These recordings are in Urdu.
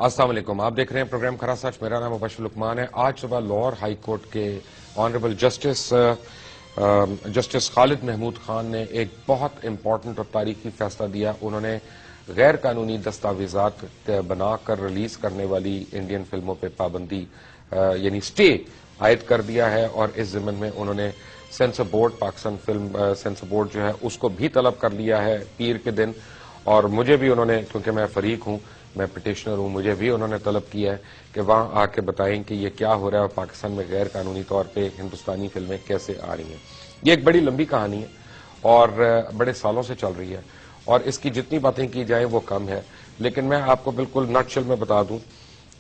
السلام علیکم، آپ دیکھ رہے ہیں پروگرام کھرا سچ. میرا نام مبشر لقمان ہے. آج صبح لاہور ہائی کورٹ کے آنریبل جسٹس خالد محمود خان نے ایک بہت امپورٹنٹ اور تاریخی فیصلہ دیا. انہوں نے غیر قانونی دستاویزات بنا کر ریلیز کرنے والی انڈین فلموں پہ پابندی یعنی سٹے عائد کر دیا ہے، اور اس ضمن میں انہوں نے censor board, Pakistan film censor board جو ہے اس کو بھی طلب کر لیا ہے پیر کے دن. اور مجھے بھی انہوں نے، کیونکہ میں فریق ہوں، میں پٹیشنر ہوں، مجھے بھی انہوں نے طلب کیا ہے کہ وہاں آ کے بتائیں کہ یہ کیا ہو رہا ہے اور پاکستان میں غیر قانونی طور پہ ہندوستانی فلمیں کیسے آ رہی ہیں. یہ ایک بڑی لمبی کہانی ہے اور بڑے سالوں سے چل رہی ہے، اور اس کی جتنی باتیں کی جائیں وہ کم ہے. لیکن میں آپ کو بالکل نٹ شل میں بتا دوں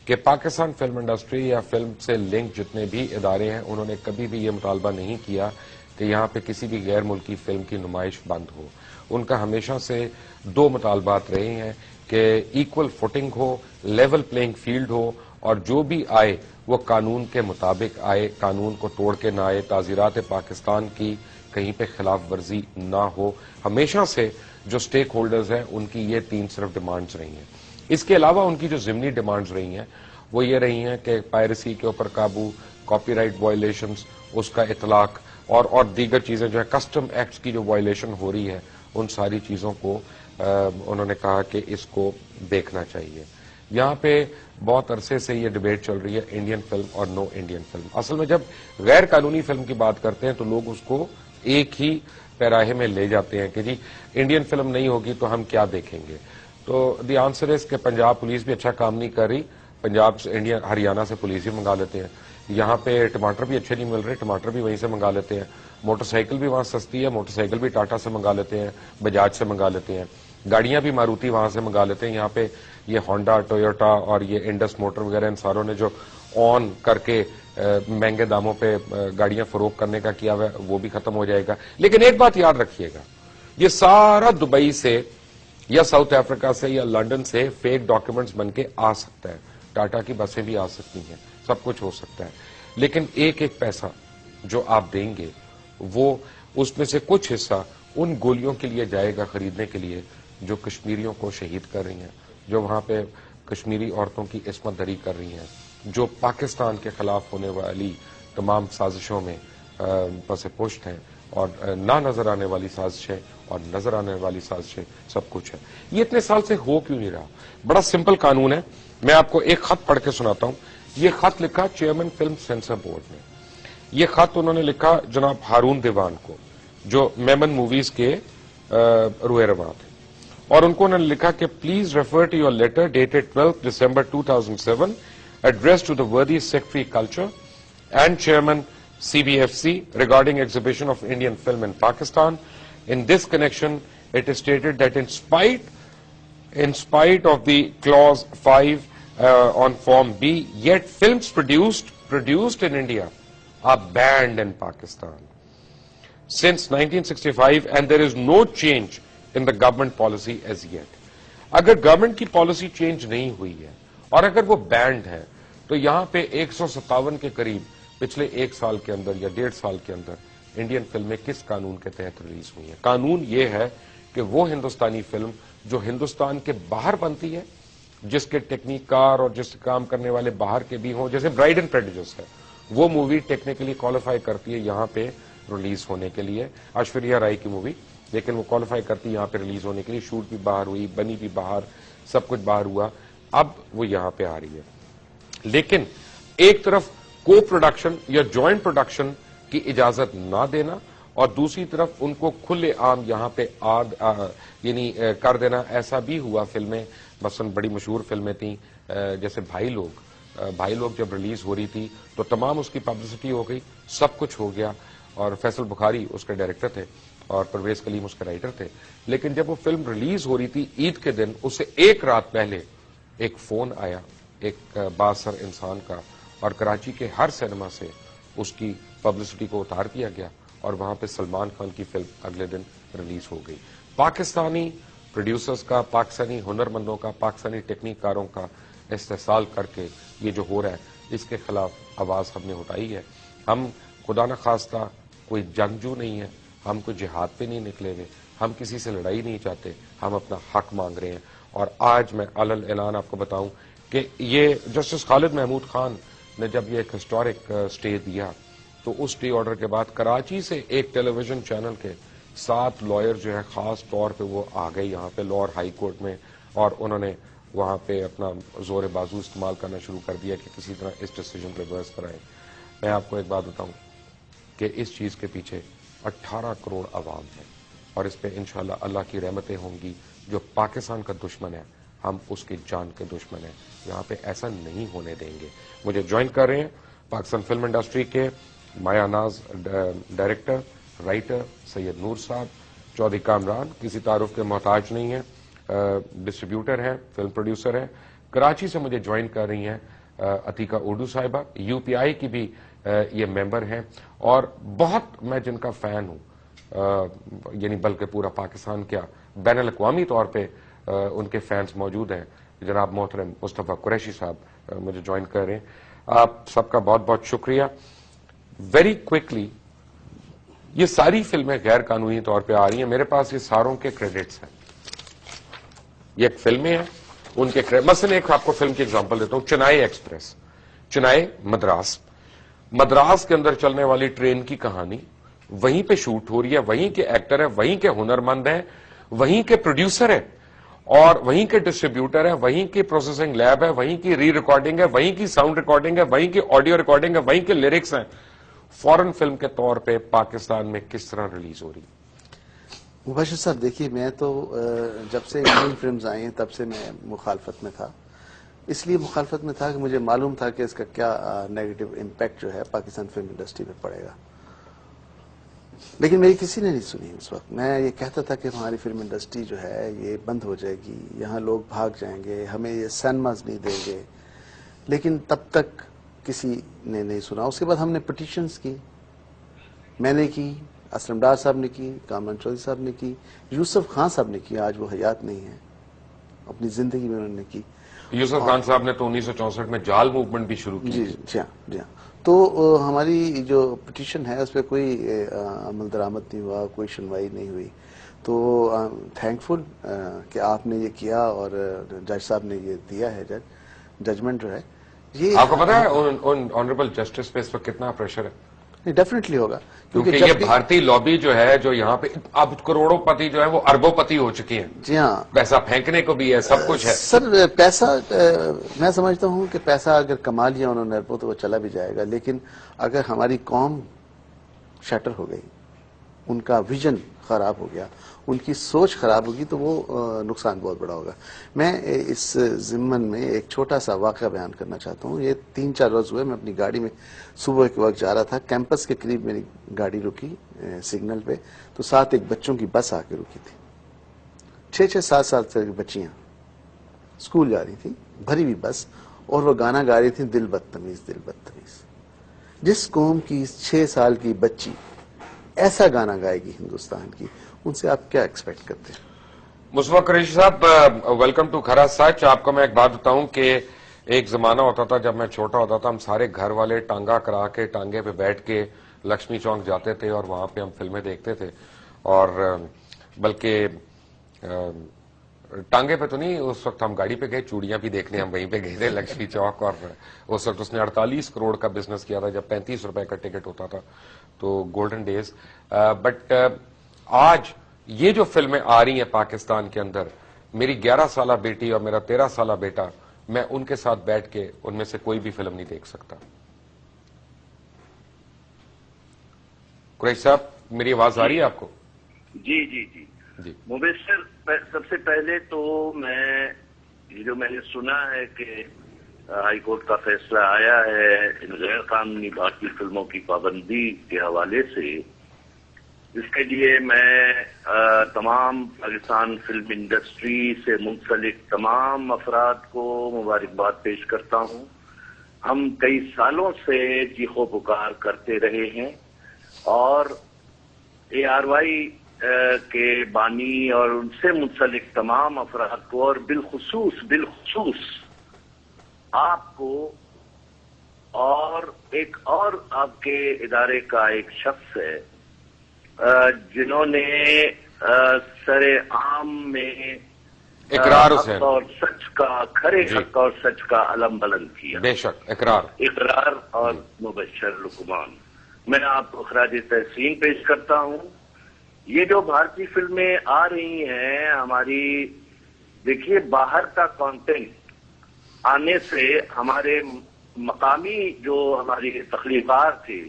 کہ پاکستان فلم انڈسٹری یا فلم سے لنک جتنے بھی ادارے ہیں، انہوں نے کبھی بھی یہ مطالبہ نہیں کیا کہ یہاں پہ کسی بھی غیر ملکی فلم کی نمائش بند ہو. ان کا ہمیشہ سے دو مطالبات رہے ہیں کہ ایکول فوٹنگ ہو، لیول پلینگ فیلڈ ہو، اور جو بھی آئے وہ قانون کے مطابق آئے، قانون کو توڑ کے نہ آئے، تعزیرات پاکستان کی کہیں پہ خلاف ورزی نہ ہو. ہمیشہ سے جو سٹیک ہولڈرز ہیں ان کی یہ تین صرف ڈیمانڈز رہی ہیں. اس کے علاوہ ان کی جو ضمنی ڈیمانڈز رہی ہیں وہ یہ رہی ہیں کہ پائرسی کے اوپر قابو، کاپی رائٹ وائلیشنز، اس کا اطلاق، اور دیگر چیزیں جو ہے کسٹم ایکٹس کی جو وائلیشن ہو رہی ہے، ان ساری چیزوں کو انہوں نے کہا کہ اس کو دیکھنا چاہیے. یہاں پہ بہت عرصے سے یہ ڈیبیٹ چل رہی ہے انڈین فلم اور نو انڈین فلم. اصل میں جب غیر قانونی فلم کی بات کرتے ہیں تو لوگ اس کو ایک ہی پیراہے میں لے جاتے ہیں کہ جی انڈین فلم نہیں ہوگی تو ہم کیا دیکھیں گے. تو دی آنسر از کہ پنجاب پولیس بھی اچھا کام نہیں کر رہی. پنجاب سے انڈین ہریانہ سے پولیس بھی منگا لیتے ہیں. یہاں پہ ٹماٹر بھی اچھے نہیں مل رہے، ٹماٹر بھی وہیں سے منگا لیتے ہیں. موٹر سائیکل بھی وہاں سستی ہے، موٹر سائیکل بھی ٹاٹا سے منگا لیتے ہیں، بجاج سے منگا لیتے ہیں. گاڑیاں بھی ماروتی وہاں سے منگا لیتے ہیں. یہاں پہ یہ ہونڈا، ٹویوٹا اور یہ انڈس موٹر وغیرہ ان ساروں نے جو آن کر کے مہنگے داموں پہ گاڑیاں فروخت کرنے کا کیا ہوا ہے وہ بھی ختم ہو جائے گا. لیکن ایک بات یاد رکھیے گا، یہ سارا دبئی سے یا ساؤتھ افریقہ سے یا لنڈن سے فیک ڈاکیومنٹس بن کے آ سکتا ہے. ٹاٹا کی بسیں بھی آ سکتی ہیں، سب کچھ ہو سکتا ہے. لیکن ایک ایک پیسہ جو آپ دیں گے وہ اس میں سے کچھ حصہ ان گولیوں کے لیے جائے گا خریدنے کے لیے جو کشمیریوں کو شہید کر رہی ہیں، جو وہاں پہ کشمیری عورتوں کی عصمت دری کر رہی ہیں، جو پاکستان کے خلاف ہونے والی تمام سازشوں میں پس پشت ہیں، اور نہ نظر آنے والی سازشیں اور نظر آنے والی سازشیں سب کچھ ہے. یہ اتنے سال سے ہو کیوں نہیں رہا؟ بڑا سمپل قانون ہے. میں آپ کو ایک خط پڑھ کے سناتا ہوں. یہ خط لکھا چیئرمین فلم سینسر بورڈ نے. یہ خط انہوں نے لکھا جناب ہارون دیوان کو، جو میمن موویز کے روئے رواں تھے، اور ان کو انہوں نے لکھا کہ please refer to your letter dated 12 December 2007 address to the worthy secretary culture and chairman CBFC regarding exhibition of Indian film in Pakistan. In this connection, it is stated that in spite of the clause 5 on Form B, yet films produced in India are banned in Pakistan since 1965, and there is no change in the government policy as yet. اگر گورنمنٹ کی پالیسی چینج نہیں ہوئی ہے اور اگر وہ بینڈ ہے تو یہاں پہ 157 کے قریب پچھلے ایک سال کے اندر یا 1.5 سال کے اندر انڈین فلمیں کس قانون کے تحت ریلیز ہوئی ہیں؟ قانون یہ ہے کہ وہ ہندوستانی فلم جو ہندوستان کے باہر بنتی ہے، جس کے ٹیکنیک کار اور جس کام کرنے والے باہر کے بھی ہوں، جیسے برائڈ اینڈ پریجوڈس ہے، وہ مووی ٹیکنیکلی کوالیفائی کرتی ہے یہاں پہ ریلیز ہونے کے لیے. ایشوریہ رائے کی مووی، لیکن وہ کوالیفائی کرتی ہے یہاں پہ ریلیز ہونے کے لیے. شوٹ بھی باہر ہوئی، بنی بھی باہر، سب کچھ باہر ہوا، اب وہ یہاں پہ آ رہی ہے. لیکن ایک طرف کو پروڈکشن یا جوائنٹ پروڈکشن کی اجازت نہ دینا، اور دوسری طرف ان کو کھلے عام یہاں پہ یعنی کر دینا. ایسا بھی ہوا فلمیں، مثلا بڑی مشہور فلمیں تھیں جیسے بھائی لوگ جب ریلیز ہو رہی تھی تو تمام اس کی پبلسٹی ہو گئی، سب کچھ ہو گیا، اور فیصل بخاری اس کے ڈائریکٹر تھے اور پرویز کلیم اس کے رائٹر تھے. لیکن جب وہ فلم ریلیز ہو رہی تھی عید کے دن، اس سے ایک رات پہلے ایک فون آیا ایک بااثر انسان کا، اور کراچی کے ہر سینما سے اس کی پبلسٹی کو اتار دیا گیا، اور وہاں پہ سلمان خان کی فلم اگلے دن ریلیز ہو گئی. پاکستانی پروڈیوسرز کا، پاکستانی ہنرمندوں کا، پاکستانی ٹیکنیک کاروں کا استحصال کر کے یہ جو ہو رہا ہے اس کے خلاف آواز ہم نے اٹھائی ہے. ہم خدا نخواستہ کوئی جنگجو نہیں ہے، ہم کوئی جہاد پہ نہیں نکلے ہوئے، ہم کسی سے لڑائی نہیں چاہتے، ہم اپنا حق مانگ رہے ہیں. اور آج میں علل اعلان آپ کو بتاؤں کہ یہ جسٹس خالد محمود خان نے جب یہ ایک ہسٹورک اسٹے دیا تو اس اسٹے آرڈر کے بعد کراچی سے ایک ٹیلی ویژن چینل کے 7 لائر جو ہے خاص طور پہ وہ آ گئے یہاں پہ لاہور ہائی کورٹ میں، اور انہوں نے وہاں پہ اپنا زور بازو استعمال کرنا شروع کر دیا کہ کسی طرح اس ڈیسیجن ریورس کرائیں. میں آپ کو ایک بات بتاؤں کہ اس چیز کے پیچھے 18 کروڑ عوام ہے، اور اس پہ انشاءاللہ اللہ کی رحمتیں ہوں گی. جو پاکستان کا دشمن ہے ہم اس کی جان کے دشمن ہیں، یہاں پہ ایسا نہیں ہونے دیں گے. مجھے جوائن کر رہے ہیں پاکستان فلم انڈسٹری کے مایا ناز ڈائریکٹر رائٹر سید نور صاحب. چودھری کامران کسی تعارف کے محتاج نہیں ہے، ڈسٹریبیوٹر ہے، فلم پروڈیوسر ہے. کراچی سے مجھے جوائن کر رہی ہیں عتیقہ اردو صاحبہ، یو پی آئی کی بھی یہ ممبر ہیں، اور بہت میں جن کا فین ہوں، یعنی بلکہ پورا پاکستان کیا بین الاقوامی طور پہ ان کے فینس موجود ہیں. جناب محترم مصطفیٰ قریشی صاحب مجھے جوائن کر رہے ہیں. آپ سب کا بہت بہت شکریہ. ویری کوئکلی، یہ ساری فلمیں غیر قانونی طور پہ آ رہی ہیں، میرے پاس یہ ساروں کے کریڈٹس ہیں. یہ ایک فلمیں ہیں، ان کے مثلا ایک آپ کو فلم کی ایگزامپل دیتا ہوں، چنائی ایکسپریس، چنائی مدراس کے اندر چلنے والی ٹرین کی کہانی وہیں پہ شوٹ ہو رہی ہے، وہیں کے ایکٹر ہیں، وہیں کے ہنرمند ہیں، وہیں کے پروڈیوسر ہیں، اور وہیں کے ڈسٹریبیوٹر ہیں، وہیں کی پروسیسنگ لیب ہے، وہیں کی ری ریکارڈنگ ہے، وہیں کی ساؤنڈ ریکارڈنگ ہے، وہیں کی آڈیو ریکارڈنگ ہے، وہیں کے لیرکس ہیں. فورن فلم کے طور پہ پاکستان میں کس طرح ریلیز ہو رہی ہے؟ مبشر صاحب دیکھیے، میں تو جب سے انڈین فلمز آئی ہیں تب سے میں مخالفت میں تھا. اس لیے مخالفت میں تھا کہ مجھے معلوم تھا کہ اس کا کیا نیگیٹو امپیکٹ جو ہے پاکستان فلم انڈسٹری پہ پڑے گا. لیکن میری کسی نے نہیں سنی اس وقت. میں یہ کہتا تھا کہ ہماری فلم انڈسٹری جو ہے یہ بند ہو جائے گی، یہاں لوگ بھاگ جائیں گے، ہمیں یہ سینماز نہیں دیں گے. لیکن تب تک کسی نے نہیں سنا. اس کے بعد ہم نے پٹیشنز کی، میں نے کی، اسلم ڈار صاحب نے کی، کامران چودھری صاحب نے کی، یوسف خان صاحب نے کی. آج وہ حیات نہیں ہے، اپنی زندگی میں انہوں نے کی. یوسف خان صاحب نے تو 1964 میں جال موومنٹ بھی شروع کی. جی ہاں. تو ہماری جو پٹیشن ہے اس پہ کوئی عمل درآمد نہیں ہوا، کوئی سنوائی نہیں ہوئی. تو تھینک فل کہ آپ نے یہ کیا اور جج صاحب نے یہ دیا ہے ججمنٹ جو ہے. یہ آپ کو پتا ہے آنریبل جسٹس پہ اس وقت کتنا پریشر ہے؟ ڈیفینیٹلی ہوگا، کیونکہ یہ بھارتی لابی جو ہے جو یہاں پہ اب کروڑوں پتی جو ہے وہ اربوں پتی ہو چکی ہیں. جی ہاں، پیسہ پھینکنے کو بھی ہے، سب کچھ ہے. سر پیسہ میں سمجھتا ہوں کہ پیسہ اگر کما لیا انہوں نے اربوں تو وہ چلا بھی جائے گا. لیکن اگر ہماری قوم شٹر ہو گئی، ان کا ویژن خراب ہو گیا، ان کی سوچ خراب ہوگی تو وہ نقصان بہت بڑا ہوگا. میں اس ضمن میں ایک چھوٹا سا واقعہ بیان کرنا چاہتا ہوں. یہ 3-4 روز ہوئے، میں اپنی گاڑی میں صبح کے وقت جا رہا تھا، کیمپس کے قریب میری گاڑی رکی سگنل پہ، تو ساتھ ایک بچوں کی بس آ کے رکی تھی. 6-7 سال سے بچیاں اسکول جا رہی تھیں، بھری ہوئی بس، اور وہ گانا گا رہی تھیں، دل بدتمیز دل بدتمیز. جس قوم کی 6 سال کی بچی ایسا گانا گائے گی ہندوستان کی، ان سے آپ کیا ایکسپیکٹ کرتے ہیں؟ مصطفیٰ قریشی صاحب، ویلکم ٹو کھرا سچ. آپ کو میں ایک بات بتاؤں کہ ایک زمانہ ہوتا تھا جب میں چھوٹا ہوتا تھا، ہم سارے گھر والے ٹانگا کرا کے ٹانگے پہ بیٹھ کے لکشمی چوک جاتے تھے اور وہاں پہ ہم فلمیں دیکھتے تھے. اور بلکہ ٹانگے پہ تو نہیں، اس وقت ہم گاڑی پہ گئے، چوڑیاں بھی دیکھنے ہم وہیں پہ گئے تھے لکشمی چوک. اور اس وقت اس نے 48 کروڑ کا بزنس کیا تھا جب 35 روپے کا ٹکٹ ہوتا تھا. تو گولڈن ڈیز. بٹ آج یہ جو فلمیں آ رہی ہیں پاکستان کے اندر، میری 11 سالہ بیٹی اور میرا 13 سالہ بیٹا، میں ان کے ساتھ بیٹھ کے ان میں سے کوئی بھی فلم نہیں دیکھ سکتا. قریشی صاحب، میری آواز آ رہی ہے آپ کو؟ جی جی جی جی مبشر، سب سے پہلے تو میں نے سنا ہے کہ ہائی کورٹ کا فیصلہ آیا ہے ان غیر قانونی بھارتی فلموں کی پابندی کے حوالے سے، اس کے لیے میں تمام پاکستان فلم انڈسٹری سے منسلک تمام افراد کو مبارکباد پیش کرتا ہوں. ہم کئی سالوں سے چیخو پکار کرتے رہے ہیں، اور ARY کے بانی اور ان سے منسلک تمام افراد کو، اور بالخصوص آپ کو، اور ایک اور آپ کے ادارے کا ایک شخص ہے جنہوں نے سر عام میں اقرار حق حسین اور سچ کا، کھرے حق اور سچ کا علم بلند کیا. بے شک اقرار اور مبشر لقمان. میں آپ کو خراج تحسین پیش کرتا ہوں. یہ جو بھارتی فلمیں آ رہی ہیں ہماری، دیکھیے باہر کا کانٹینٹ آنے سے ہمارے مقامی جو ہماری تخلیقات تھے،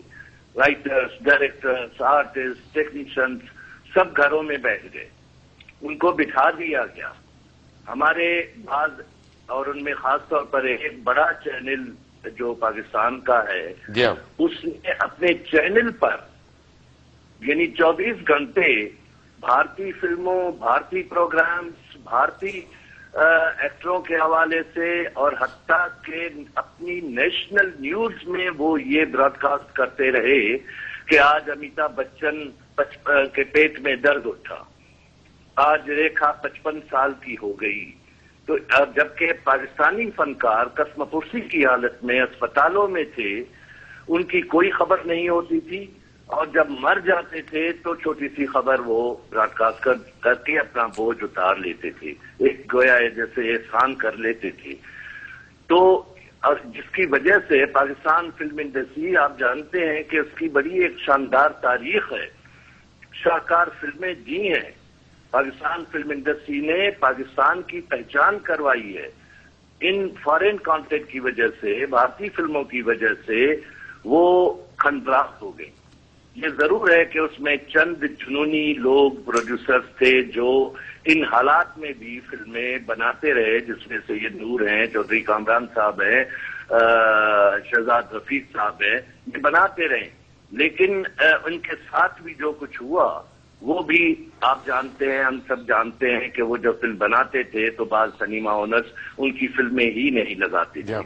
رائٹرز، ڈائریکٹرز، آرٹسٹ، ٹیکنیشینز، سب گھروں میں بیٹھ گئے. ان کو بٹھا دیا گیا. ہمارے بعض، اور ان میں خاص طور پر ایک بڑا چینل جو پاکستان کا ہے، اس نے اپنے چینل پر یعنی 24 گھنٹے بھارتی فلموں، بھارتی پروگرامز، بھارتی ایکٹروں کے حوالے سے، اور حتیٰ کہ اپنی نیشنل نیوز میں وہ یہ براڈ کاسٹ کرتے رہے کہ آج امیتابھ بچن کے پیٹ میں درد اٹھا، آج ریکھا 55 سال کی ہو گئی. تو جبکہ پاکستانی فنکار قسم پرسی کی حالت میں اسپتالوں میں تھے، ان کی کوئی خبر نہیں ہوتی تھی، اور جب مر جاتے تھے تو چھوٹی سی خبر وہ براڈ کاسٹ کر کے اپنا بوجھ اتار لیتے تھے، ایک گویا جیسے احسان کر لیتے تھے. تو جس کی وجہ سے پاکستان فلم انڈسٹری، آپ جانتے ہیں کہ اس کی بڑی ایک شاندار تاریخ ہے، شاہکار فلمیں دی ہیں. پاکستان فلم انڈسٹری نے پاکستان کی پہچان کروائی ہے. ان فارن کانٹینٹ کی وجہ سے، بھارتی فلموں کی وجہ سے وہ کھنڈرات ہو گئی. یہ ضرور ہے کہ اس میں چند جنونی لوگ، پروڈیوسرز تھے جو ان حالات میں بھی فلمیں بناتے رہے، جس میں سید نور ہیں، چودھری کامران صاحب ہیں، شہزاد رفیق صاحب ہیں، یہ بناتے رہے. لیکن ان کے ساتھ بھی جو کچھ ہوا وہ بھی آپ جانتے ہیں، ہم سب جانتے ہیں کہ وہ جب فلم بناتے تھے تو بعض سنیما اونرز ان کی فلمیں ہی نہیں لگاتے تھے.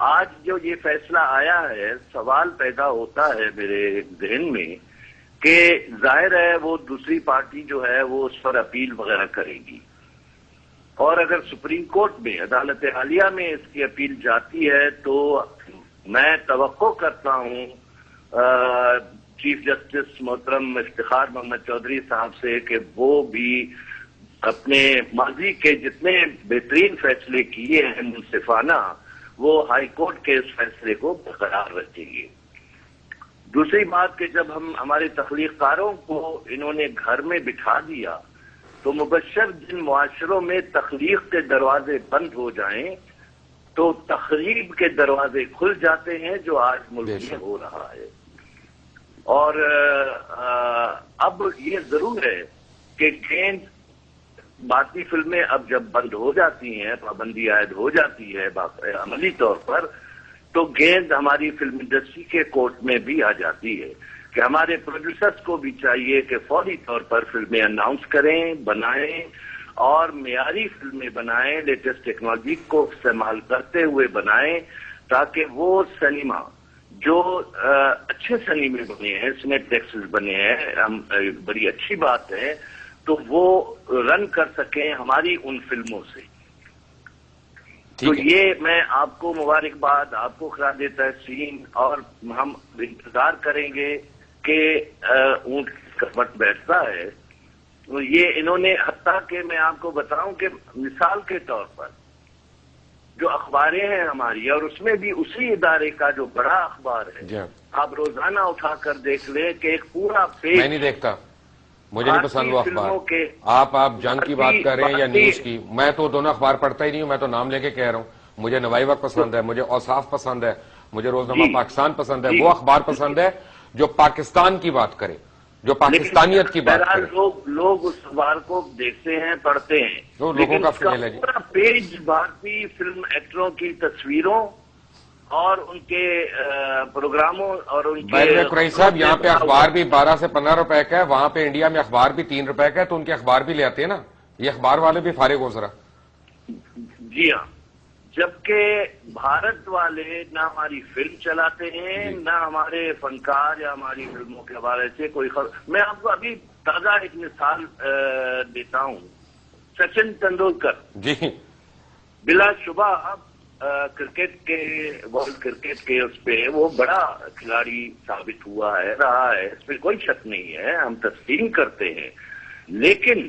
آج جو یہ فیصلہ آیا ہے، سوال پیدا ہوتا ہے میرے ذہن میں کہ ظاہر ہے وہ دوسری پارٹی جو ہے وہ اس پر اپیل وغیرہ کرے گی، اور اگر سپریم کورٹ میں، عدالت عالیہ میں اس کی اپیل جاتی ہے تو میں توقع کرتا ہوں چیف جسٹس محترم افتخار محمد چودھری صاحب سے کہ وہ بھی اپنے ماضی کے جتنے بہترین فیصلے کیے ہیں منصفانہ، وہ ہائی کورٹ کے اس فیصلے کو برقرار رکھیں گے. دوسری بات کہ جب ہمارے تخلیق کاروں کو انہوں نے گھر میں بٹھا دیا تو مبشر جن معاشروں میں تخلیق کے دروازے بند ہو جائیں تو تخریب کے دروازے کھل جاتے ہیں، جو آج ملک میں ہو رہا ہے. اور اب یہ ضرور ہے کہ گیند بھارتی فلمیں اب جب بند ہو جاتی ہیں، پابندی عائد ہو جاتی ہے عملی طور پر، تو گیند ہماری فلم انڈسٹری کے کورٹ میں بھی آ جاتی ہے کہ ہمارے پروڈیوسرز کو بھی چاہیے کہ فوری طور پر فلمیں اناؤنس کریں، بنائیں، اور معیاری فلمیں بنائیں، لیٹسٹ ٹیکنالوجی کو استعمال کرتے ہوئے بنائیں، تاکہ وہ سنیما جو اچھے سنیمے بنے ہیں، سنیٹ ٹیکسز بنے ہیں، بڑی اچھی بات ہے، تو وہ رن کر سکیں ہماری ان فلموں سے. تو یہ میں آپ کو مبارکباد، آپ کو خراج تحسین، اور ہم انتظار کریں گے کہ اونٹ کا وقت بیٹھتا ہے. تو یہ انہوں نے، حتیٰ کہ میں آپ کو بتاؤں کہ مثال کے طور پر جو اخباریں ہیں ہماری، اور اس میں بھی اسی ادارے کا جو بڑا اخبار ہے، آپ روزانہ اٹھا کر دیکھ لیں کہ ایک پورا پیج، میں نہیں دیکھتا، مجھے نہیں پسند وہ اخبار. آپ جنگ کی بات کر رہے ہیں یا نیوز کی، میں تو دونوں اخبار پڑھتا ہی نہیں ہوں. میں تو نام لے کے کہہ رہا ہوں، مجھے نوائی وقت پسند ہے، مجھے اوصاف پسند ہے، مجھے روزنامہ پاکستان پسند ہے. وہ اخبار پسند ہے جو پاکستان کی بات کرے، جو پاکستانیت کی بات کرے. لوگ اس اخبار کو دیکھتے ہیں، پڑھتے ہیں، لوگوں کا فیل ہے. پورا پیج بھارتی فلم ایکٹروں کی تصویروں اور ان کے پروگراموں اور ان کے، قریشی صاحب یہاں پہ اخبار بھی 12 سے 15 روپے کا ہے، وہاں پہ انڈیا میں اخبار بھی 3 روپے کا ہے، تو ان کے اخبار بھی لے آتے ہیں نا. یہ اخبار والے بھی فارغ ہو ذرا. جی ہاں، جبکہ بھارت والے نہ ہماری فلم چلاتے ہیں، نہ ہمارے فنکار یا ہماری فلموں کے حوالے سے کوئی خبر. میں آپ کو ابھی تازہ ایک مثال دیتا ہوں. سچن تندولکر جی بلا شبہ کرکٹ کے، ورلڈ کرکٹ کے اس پہ وہ بڑا کھلاڑی ثابت ہوا ہے، رہا ہے، اس پہ کوئی شک نہیں ہے، ہم تسلیم کرتے ہیں. لیکن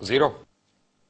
0।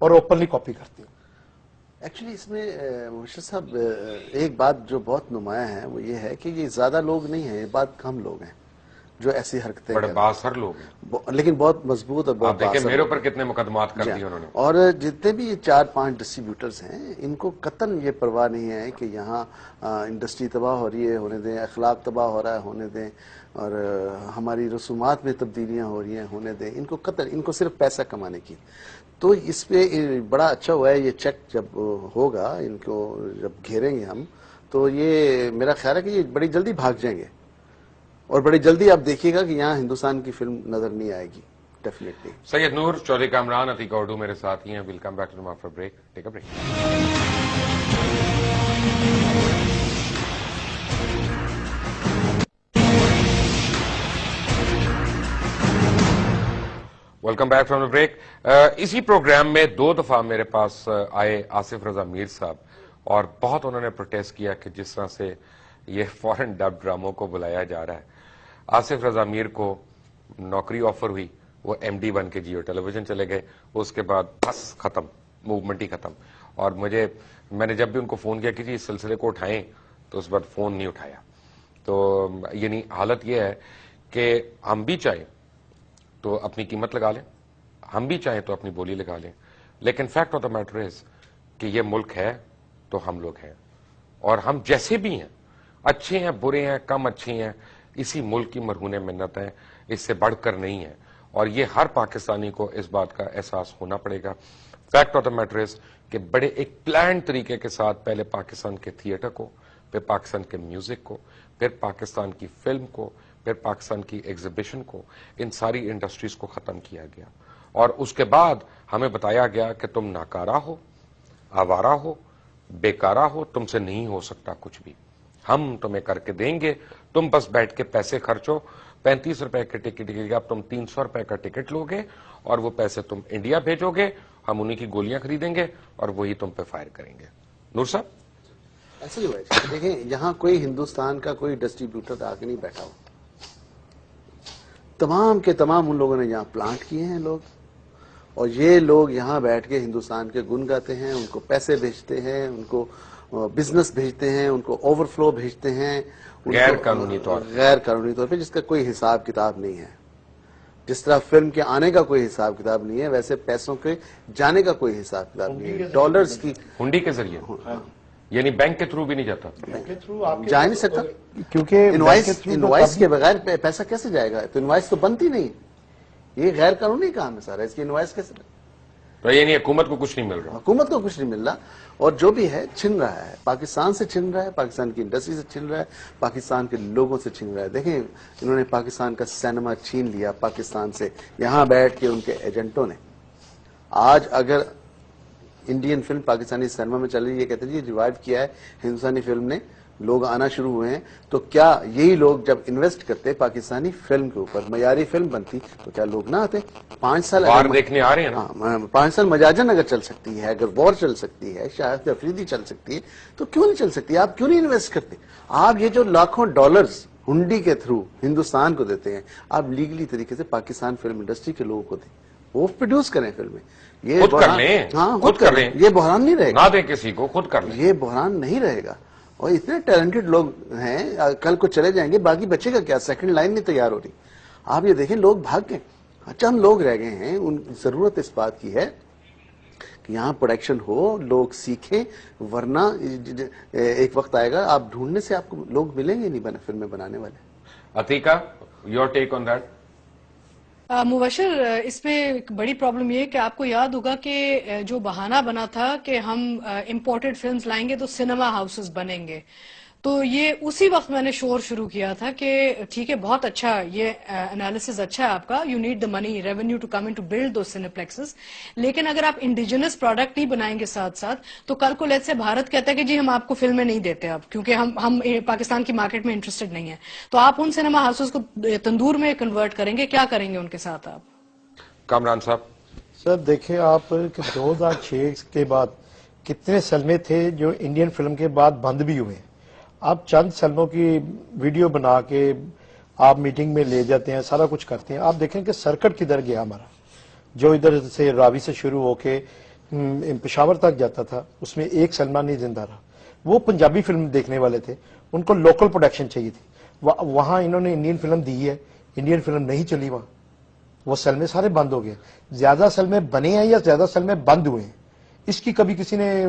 اور اوپنلی کاپی کرتے ہیں. ایکچولی اس میں مبشر صاحب ایک بات جو بہت نمایاں ہے وہ یہ ہے کہ یہ زیادہ لوگ نہیں ہیں, یہ بات کم لوگ ہیں جو ایسی حرکتیں بڑے بااثر لوگ ہیں, لیکن بہت مضبوط اور بہت آپ دیکھیں میرے اوپر کتنے مقدمات کر دیے انہوں نے. اور جتنے بھی یہ 4-5 ڈسٹریبیوٹرز ہیں ان کو قطعاً یہ پرواہ نہیں ہے کہ یہاں انڈسٹری تباہ ہو رہی ہے ہونے دیں, اخلاق تباہ ہو رہا ہے ہونے دیں, اور ہماری رسومات میں تبدیلیاں ہو رہی ہیں ہونے دیں. ان کو قطعاً ان کو صرف پیسہ کمانے کی. تو اس پہ بڑا اچھا ہوا ہے یہ چیک جب ہوگا, ان کو جب گھیریں گے ہم تو یہ میرا خیال ہے کہ یہ بڑی جلدی بھاگ جائیں گے, اور بڑی جلدی آپ دیکھیے گا کہ یہاں ہندوستان کی فلم نظر نہیں آئے گی ڈیفینیٹلی. سید نور, چودھری کامران, عتیقہ اردو میرے ساتھ ہی ہیں. Welcome back to after break. Take a break. Welcome back from the break. اسی پروگرام میں 2 دفعہ میرے پاس آئے آصف رضا میر صاحب, اور بہت انہوں نے پروٹیسٹ کیا کہ جس طرح سے یہ فورن ڈب ڈراموں کو بلایا جا رہا ہے. آصف رضا میر کو نوکری آفر ہوئی, وہ ایم ڈی بن کے جیو ٹیلی ویژن چلے گئے, اس کے بعد بس ختم, موومنٹ ہی ختم. اور میں نے جب بھی ان کو فون کیا کہ جی اس سلسلے کو اٹھائیں تو اس بعد فون نہیں اٹھایا. تو یعنی حالت یہ ہے کہ ہم بھی چاہیں تو اپنی قیمت لگا لیں, ہم بھی چاہیں تو اپنی بولی لگا لیں, لیکن fact of the matter is کہ یہ ملک ہے تو ہم لوگ ہیں, اور ہم جیسے بھی ہیں, اچھے ہیں برے ہیں کم اچھے ہیں, اسی ملک کی مرہون منت ہے, اس سے بڑھ کر نہیں ہے. اور یہ ہر پاکستانی کو اس بات کا احساس ہونا پڑے گا. Fact of the matter is کہ بڑے ایک پلان طریقے کے ساتھ پہلے پاکستان کے تھیٹر کو, پھر پاکستان کے میوزک کو, پھر پاکستان کی فلم کو, پھر پاکستان کی ایگزیبیشن کو, ان ساری انڈسٹریز کو ختم کیا گیا. اور اس کے بعد ہمیں بتایا گیا کہ تم ناکارہ ہو, آوارہ ہو, بیکارہ ہو, تم سے نہیں ہو سکتا کچھ بھی, ہم تمہیں کر کے دیں گے, تم بس بیٹھ کے پیسے خرچو. 35 روپے کے ٹکٹ کی اب تم 300 روپے کا ٹکٹ لو گے, اور وہ پیسے تم انڈیا بھیجو گے, ہم انہی کی گولیاں خریدیں گے اور وہی تم پہ فائر کریں گے. نور صاحب ایسے ہی ہوا ہے. دیکھیں یہاں کوئی ہندوستان کا کوئی ڈسٹریبیوٹر آ کے نہیں بیٹھا ہو, تمام کے تمام ان لوگوں نے یہاں پلانٹ کیے ہیں لوگ, اور یہ لوگ یہاں بیٹھ کے ہندوستان کے گن گاتے ہیں, ان کو پیسے بھیجتے ہیں, ان کو بزنس بھیجتے ہیں, ان کو اوور فلو بھیجتے ہیں غیر قانونی طور پہ, جس کا کوئی حساب کتاب نہیں ہے. جس طرح فلم کے آنے کا کوئی حساب کتاب نہیں ہے, ویسے پیسوں کے جانے کا کوئی حساب کتاب نہیں ہے. ڈالرز کی ہنڈی کے ذریعے, یعنی بینک کے تھرو بھی نہیں جاتا, جا نہیں سکتا, کیونکہ انوائس کے بغیر پیسہ کیسے جائے گا؟ تو انوائس تو بنتی نہیں, یہ غیر قانونی کام ہے سارا, اس کی انوائس کیسے؟ تو یعنی حکومت کو کچھ نہیں مل رہا, حکومت کو کچھ نہیں مل رہا, اور جو بھی ہے چھن رہا ہے, پاکستان سے چھن رہا ہے, پاکستان کی انڈسٹری سے چھن رہا ہے, پاکستان کے لوگوں سے چھن رہا ہے. دیکھیں انہوں نے پاکستان کا سینما چھین لیا پاکستان سے, یہاں بیٹھ کے ان کے ایجنٹوں نے. آج اگر انڈین فلم پاکستانی سینما میں چل رہی ہے, یہ کہتے ہیں یہ ریوائیو کیا ہے ہندوستانی فلم نے, لوگ آنا شروع ہوئے ہیں, تو کیا یہی لوگ جب انویسٹ کرتے پاکستانی فلم کے اوپر, معیاری فلم بنتی, تو کیا لوگ نہ آتے؟ 5 سال دیکھنے آ رہے ہیں, 5 سال مجاجن اگر چل سکتی ہے, اگر وار چل سکتی ہے, شاہد افریدی چل سکتی ہے, تو کیوں نہیں چل سکتی؟ آپ کیوں نہیں انویسٹ کرتے؟ آپ یہ جو لاکھوں ڈالرز ہنڈی کے تھرو ہندوستان کو دیتے ہیں, آپ لیگلی طریقے سے پاکستان فلم انڈسٹری کے لوگوں کو دیں, وہ پروڈیوس کریں فلمیں. یہ خود کر لیں, ہاں خود کر لیں, یہ بحران نہیں رہے گا, نہ دیں کسی کو, خود کر لیں, یہ بحران نہیں رہے گا. اور اتنے ٹیلنٹڈ لوگ ہیں, کل کو چلے جائیں گے, باقی بچے کا کیا؟ سیکنڈ لائن نہیں تیار ہو رہی. آپ یہ دیکھیں لوگ بھاگ گئے, چند لوگ رہ گئے ہیں. ان ضرورت اس بات کی ہے کہ یہاں پروڈکشن ہو, لوگ سیکھیں, ورنہ ایک وقت آئے گا آپ ڈھونڈنے سے آپ کو لوگ ملیں گے نہیں فلمیں بنانے والے. Atiqa, your take on that. مبشر, اس میں ایک بڑی پرابلم یہ ہے کہ آپ کو یاد ہوگا کہ جو بہانہ بنا تھا کہ ہم امپورٹڈ فلمز لائیں گے تو سنیما ہاؤسز بنیں گے, تو یہ اسی وقت میں نے شور شروع کیا تھا کہ ٹھیک ہے, بہت اچھا, یہ انالیسز اچھا ہے آپ کا, you need the money revenue to come in to build those cineplexes, لیکن اگر آپ انڈیجنس پروڈکٹ نہیں بنائیں گے ساتھ ساتھ, تو کل کو لیٹ سے بھارت کہتا ہے کہ جی ہم آپ کو فلمیں نہیں دیتے اب, کیونکہ ہم پاکستان کی مارکیٹ میں انٹرسٹڈ نہیں ہیں, تو آپ ان سنیما ہاؤسز کو تندور میں کنورٹ کریں گے, کیا کریں گے ان کے ساتھ آپ؟ کامران صاحب. سر دیکھیں آپ کہ 2006 کے بعد کتنے سلمے تھے جو انڈین فلم کے بعد بند بھی ہوئے ہیں. آپ چند سلموں کی ویڈیو بنا کے آپ میٹنگ میں لے جاتے ہیں, سارا کچھ کرتے ہیں. آپ دیکھیں کہ سرکٹ کدھر گیا ہمارا, جو ادھر سے راوی سے شروع ہو کے پشاور تک جاتا تھا اس میں ایک سلمان نہیں زندہ رہا. وہ پنجابی فلم دیکھنے والے تھے, ان کو لوکل پروڈکشن چاہیے تھی. وہاں انہوں نے انڈین فلم دی ہے, انڈین فلم نہیں چلی وہاں, وہ سلمے سارے بند ہو گئے. زیادہ سلمے بنے ہیں یا زیادہ سلمے بند ہوئے ہیں, اس کی کبھی کسی نے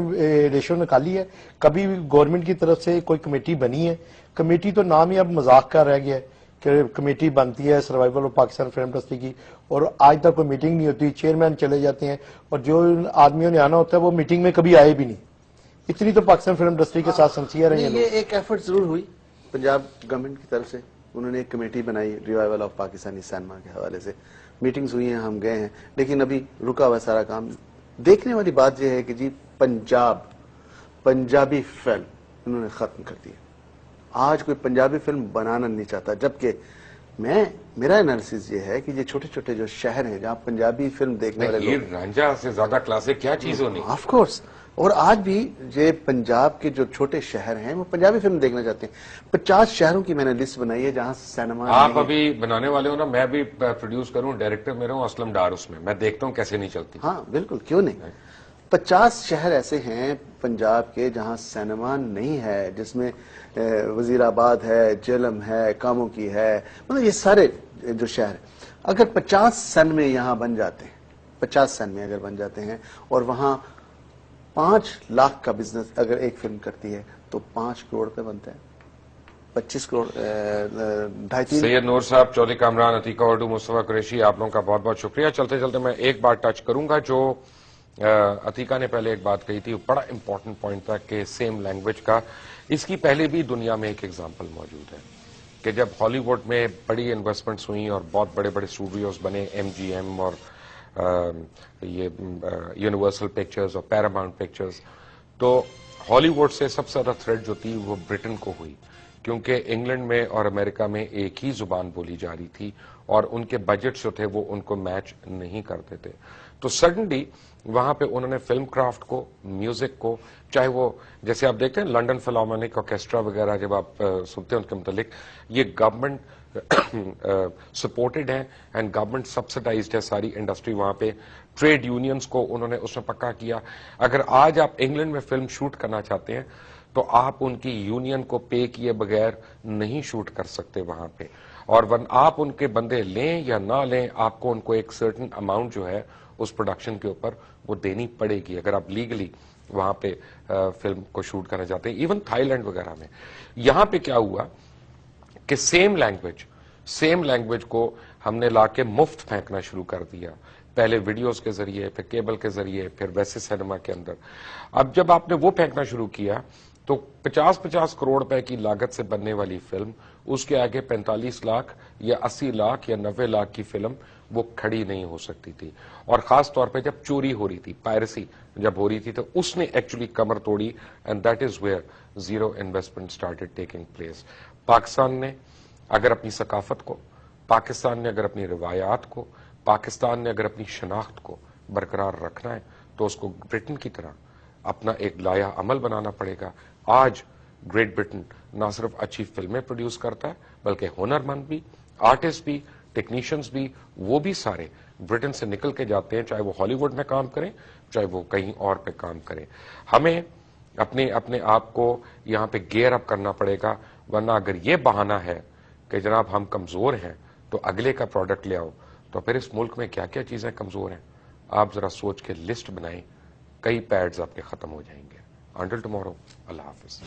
ریشو نکالی ہے؟ کبھی گورنمنٹ کی طرف سے کوئی کمیٹی بنی ہے؟ کمیٹی تو نام ہی اب مذاق کا رہ گیا ہے کہ کمیٹی بنتی ہے survival of Pakistan film industry کی, اور آج تک کوئی میٹنگ نہیں ہوتی, چیئرمین چلے جاتے ہیں, اور جو آدمیوں نے آنا ہوتا ہے وہ میٹنگ میں کبھی آئے بھی نہیں. اتنی تو پاکستان فلم انڈسٹری کے ساتھ سنسیئر رہی ہیں. یہ ایک ایفرٹ ضرور ہوئی پنجاب گورنمنٹ کی طرف سے, انہوں نے ایک کمیٹی بنائی ریوائول آف پاکستانی سینما کے حوالے سے, میٹنگز ہوئی ہیں, ہم گئے ہیں, لیکن ابھی رکا ہوا سارا کام. دیکھنے والی بات یہ ہے کہ جی پنجابی فلم انہوں نے ختم کر دی. آج کوئی پنجابی فلم بنانا نہیں چاہتا, جبکہ میرا انالیسس یہ ہے کہ یہ چھوٹے چھوٹے جو شہر ہیں جہاں پنجابی فلم دیکھنے والے لوگ, رانجھا سے زیادہ کلاسک کیا چیز ہونی. آف کورس, اور آج بھی یہ پنجاب کے جو چھوٹے شہر ہیں وہ پنجابی فلم دیکھنا چاہتے ہیں. 50 شہروں کی میں نے لسٹ بنائی ہے جہاں سینما. آپ ابھی بنانے والے ہو نا, میں بھی پروڈیوس کروں, ڈائریکٹر میرا ہوں اسلم ڈار, اس میں دیکھتا ہوں کیسے نہیں چلتی. ہاں بالکل, کیوں نہیں. 50 شہر ایسے ہیں پنجاب کے جہاں سینما نہیں ہے, جس میں وزیر آباد ہے, جہلم ہے, کاموں کی ہے, مطلب یہ سارے جو شہر اگر 50 سینمے یہاں بن جاتے ہیں, 50 سینمے اگر بن جاتے ہیں, اور وہاں 5 لاکھ کا بزنس اگر ایک فلم کرتی ہے تو 5 کروڑ پہ بنتا ہے, 25 کروڑ 2.5. سید نور صاحب, چودھری کامران, عتیقہ اردو, مصطفیٰ قریشی, آپ لوگوں کا بہت بہت شکریہ. چلتے چلتے میں ایک بات ٹچ کروں گا جو عتیقہ نے پہلے ایک بات کہی تھی, بڑا امپورٹنٹ پوائنٹ تھا کہ سیم لینگویج کا. اس کی پہلے بھی دنیا میں ایک ایگزامپل موجود ہے کہ جب ہالی ووڈ میں بڑی انویسٹمنٹس ہوئیں اور بہت بڑے بڑے اسٹوڈیوز بنے, MGM اور یہ یونیورسل پکچرز اور پیراماؤنٹ پکچرز, تو ہالی ووڈ سے سب سے زیادہ تھریٹ جو تھی وہ برٹن کو ہوئی, کیونکہ انگلینڈ میں اور امریکہ میں ایک ہی زبان بولی جا رہی تھی اور ان کے بجٹ جو تھے وہ ان کو میچ نہیں کرتے تھے. تو سڈنلی وہاں پہ انہوں نے فلم کرافٹ کو, میوزک کو, چاہے وہ جیسے آپ دیکھتے ہیں لنڈن فلارمونک آرکیسٹرا وغیرہ, جب آپ سنتے ہیں ان کے متعلق, یہ گورنمنٹ سپورٹڈ ہے اینڈ گورنمنٹ سبسڈائزڈ ہے ساری انڈسٹری وہاں پہ. ٹریڈ یونینز کو انہوں نے اس میں پکا کیا. اگر آج آپ انگلینڈ میں فلم شوٹ کرنا چاہتے ہیں تو آپ ان کی یونین کو پے کیے بغیر نہیں شوٹ کر سکتے وہاں پہ, اور آپ ان کے بندے لیں یا نہ لیں, آپ کو ان کو ایک سرٹن اماؤنٹ جو ہے اس پروڈکشن کے اوپر وہ دینی پڑے گی اگر آپ لیگلی وہاں پہ فلم کو شوٹ کرنا چاہتے ہیں. ایون تھائی لینڈ وغیرہ میں. یہاں پہ کیا ہوا کہ سیم لینگویج کو ہم نے لا کے مفت پھینکنا شروع کر دیا, پہلے ویڈیوز کے ذریعے, پھر کیبل کے ذریعے, پھر ویسے سینما کے اندر. اب جب آپ نے وہ پھینکنا شروع کیا تو 50 کروڑ روپے کی لاگت سے بننے والی فلم, اس کے آگے 45 لاکھ یا 80 لاکھ یا 90 لاکھ کی فلم وہ کھڑی نہیں ہو سکتی تھی. اور خاص طور پہ جب چوری ہو رہی تھی, پائرسی جب ہو رہی تھی, تو اس نے ایکچولی کمر توڑی, and that is where zero investment started taking place. Pakistan نے اگر اپنی ثقافت کو, پاکستان نے اگر اپنی روایات کو, پاکستان نے اگر اپنی شناخت کو برقرار رکھنا ہے تو اس کو برٹن کی طرح اپنا ایک لایا عمل بنانا پڑے گا. آج گریٹ برٹن نہ صرف اچھی فلمیں پروڈیوس کرتا ہے بلکہ ہنرمند بھی, آرٹسٹ بھی, ٹیکنیشینز بھی, وہ بھی سارے برٹن سے نکل کے جاتے ہیں, چاہے وہ ہالی ووڈ میں کام کریں چاہے وہ کہیں اور پہ کام کریں. ہمیں اپنے آپ کو یہاں پہ گیئر اپ کرنا پڑے گا, ورنہ اگر یہ بہانہ ہے کہ جناب ہم کمزور ہیں تو اگلے کا پروڈکٹ لے آؤ, تو پھر اس ملک میں کیا کیا چیزیں کمزور ہیں آپ ذرا سوچ کے لسٹ بنائیں, کئی پیڈز آپ کے ختم ہو جائیں گے. انٹل ٹمارو, اللہ حافظ.